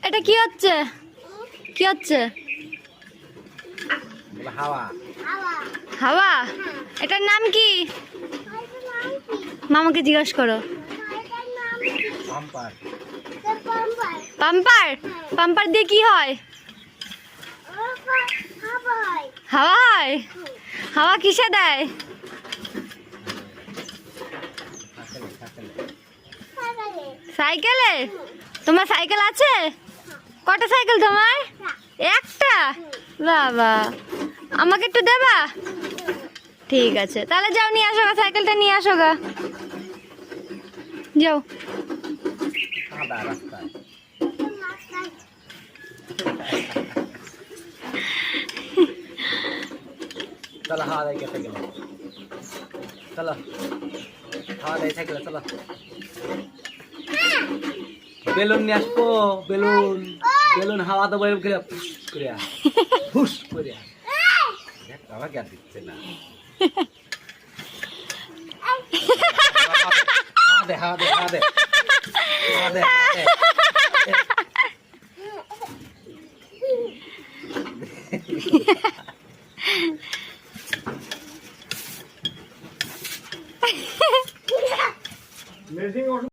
এটা কি হচ্ছে? কি হচ্ছে? হাওয়া। হাওয়া? এটার নাম কি? মামাকে জিজ্ঞাসা করো। পাম্পার। পাম্পার? পাম্পার দিয়ে কি হয়? হাওয়া হয়? হাওয়া কিসে দেয়? সাইকেলে? তোমার সাইকেল আছে? কটা সাইকেল তোমার? একটা? বাবা, আমাকে একটু দেবা? ঠিক আছে, তাহলে যাও নিয়ে আসো গা, সাইকেলটা নিয়ে আসো গা। যাও। কাদা রাস্তায়। চলো হাওয়া দেয় গেছে গেল। চলো হাওয়া দেয় সাইকেলে চলো। বেলুন নিয়ে আসবো, বেলুন বেলুন হাওয়া দেবো ফুস করে আমার জ্ঞান দিচ্ছে না। হাওয়া দে হাওয়া দে হাওয়া দে।